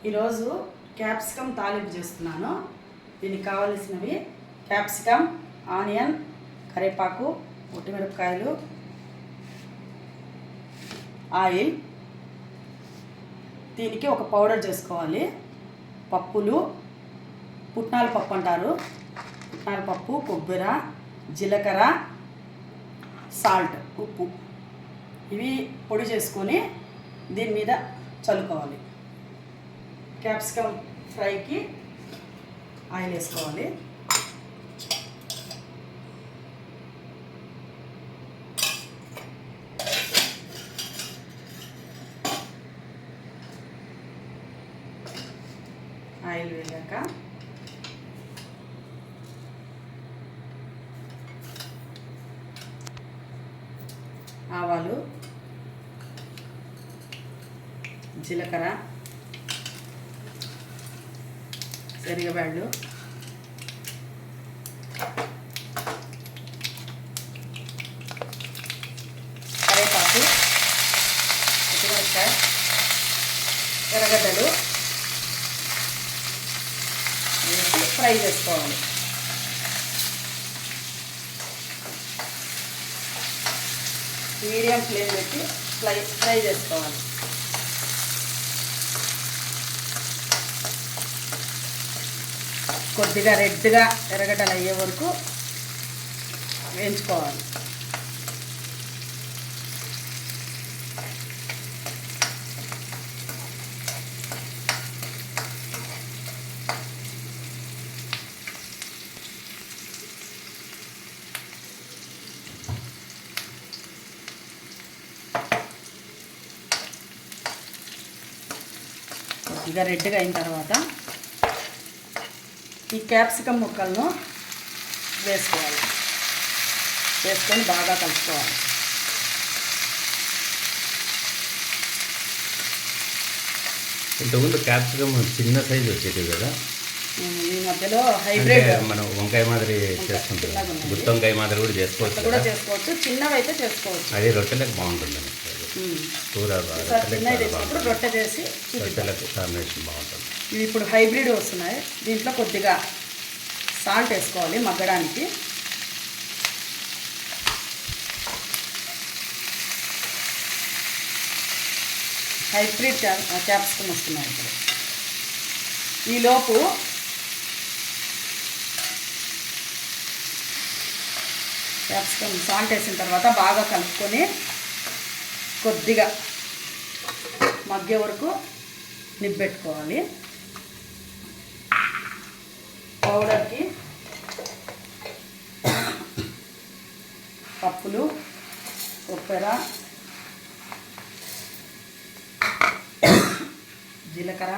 ఈరోజు క్యాప్సికమ్ తాలింపు చేస్తున్నాను. దీనికి కావలసినవి క్యాప్సికమ్, ఆనియన్, కరివేపాకు, ఒట్టిమిరపకాయలు, ఆయిల్. దీనికి ఒక పౌడర్ చేసుకోవాలి. పప్పులు, పుట్నాల పప్పు అంటారు, పుట్నాల పప్పు, కొబ్బరి, జీలకర్ర, సాల్ట్, ఉప్పు. ఇవి పొడి చేసుకొని దీని మీద చల్లుకోవాలి. క్యాప్సికమ్ ఫ్రైకి ఆయిల్ వేసుకోవాలి. ఆయిల్ వేయాక ఆవాలు, జీలకర్ర, శనగబ్యాళ్ళు, కరివేపాకు, పచ్చిమిరపకాయ, ఎర్రగడ్డలు వేసి ఫ్రై చేసుకోవాలి. మీడియం ఫ్లేమ్ పెట్టి ఫ్రై చేసుకోవాలి. కొద్దిగా రెడ్గా ఎర్రగడ్డలు అయ్యే వరకు వేయించుకోవాలి. కొద్దిగా రెడ్గా అయిన తర్వాత ఈ క్యాప్సికమ్ ముక్కలను వేసుకోవాలి. వేసుకొని బాగా కలుపుకోవాలి. ఇంతకుముందు క్యాప్సికమ్ చిన్న సైజు వచ్చేది కదా, ఈ మధ్యలో హైబ్రిడ్ మనం వంకాయ మాదిరి చేసుకుంటాం. గుత్తి వంకాయ మాదిరి కూడా చేసుకోవచ్చు. కూడా చేసుకోవచ్చు, చిన్నవి అయితే చేసుకోవచ్చు. అది రొట్టెలకు బాగుంటుంది. కూర చిన్నప్పుడు రొట్టె చేసి రొట్టెలకు కాంబినేషన్ బాగుంటుంది. ఇవి ఇప్పుడు హైబ్రిడ్ వస్తున్నాయి. దీంట్లో కొద్దిగా సాల్ట్ వేసుకోవాలి మగ్గడానికి. హైబ్రిడ్ క్యాప్సికమ్ వస్తున్నాయి ఇప్పుడు. ఈలోపు క్యాప్సికమ్ సాల్ట్ వేసిన తర్వాత బాగా కలుపుకొని కొద్దిగా మగ్గే వరకు నిబ్బెట్టుకోవాలి. పౌడర్కి పప్పులు, కొబ్బరి, జీలకర్ర,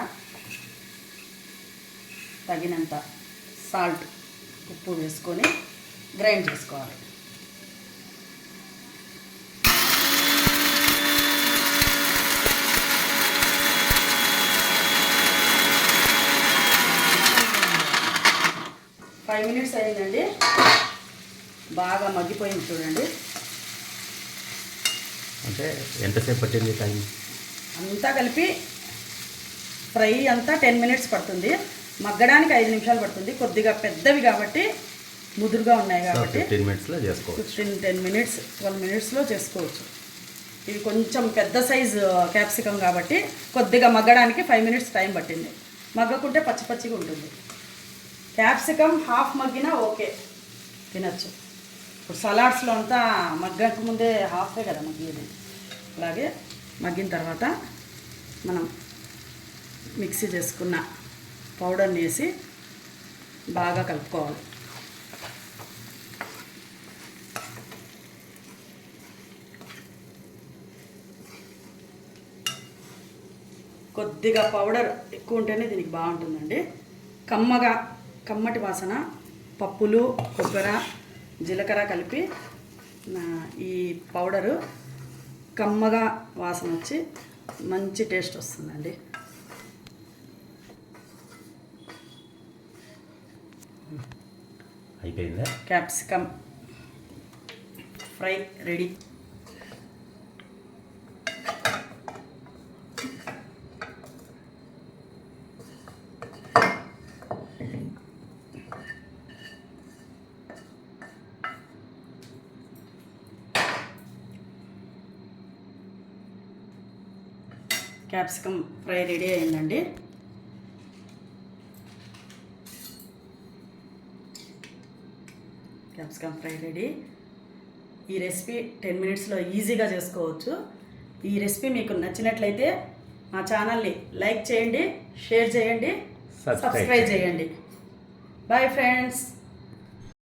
తగినంత సాల్ట్, ఉప్పు వేసుకొని గ్రైండ్ చేసుకోవాలి. ఫైవ్ మినిట్స్ అయిందండి. బాగా మగ్గిపోయింది చూడండి. అంటే ఎంతసేపు పట్టింది టైం? అంతా కలిపి ఫ్రై అంతా 10 మినిట్స్ పడుతుంది. మగ్గడానికి 5 నిమిషాలు పడుతుంది. కొద్దిగా పెద్దవి కాబట్టి, ముదురుగా ఉన్నాయి కాబట్టి 15 మినిట్స్లో చేసుకోవచ్చు. 10 మినిట్స్ 12 మినిట్స్లో చేసుకోవచ్చు. ఇవి కొంచెం పెద్ద సైజు క్యాప్సికమ్ కాబట్టి కొద్దిగా మగ్గడానికి 5 మినిట్స్ టైం పట్టింది. మగ్గకుంటే పచ్చి పచ్చిగా ఉంటుంది. క్యాప్సికమ్ హాఫ్ మగ్గినా ఓకే, తినచ్చు. ఇప్పుడు సలాడ్స్లో అంతా మగ్గక ముందే హాఫే కదా మగ్గేది. అలాగే మగ్గిన తర్వాత మనం మిక్సీ చేసుకున్న పౌడర్ని వేసి బాగా కలుపుకోవాలి. కొద్దిగా పౌడర్ ఎక్కువ ఉంటేనే దీనికి బాగుంటుందండి. కమ్మటి వాసన. పప్పులు, కొబ్బరి, జీలకర్ర కలిపి ఈ పౌడరు కమ్మగా వాసన వచ్చి మంచి టేస్ట్ వస్తుందండి. అయిపోయిందా? Capsicum fry ready. Capsicum fry ready అయిందండి. Capsicum fry ready. ఈ రెసిపీ 10 మినిట్స్లో ఈజీగా చేసుకోవచ్చు. ఈ రెసిపీ మీకు నచ్చినట్లయితే మా ఛానల్ని లైక్ చేయండి, షేర్ చేయండి, సబ్స్క్రైబ్ చేయండి. Bye friends.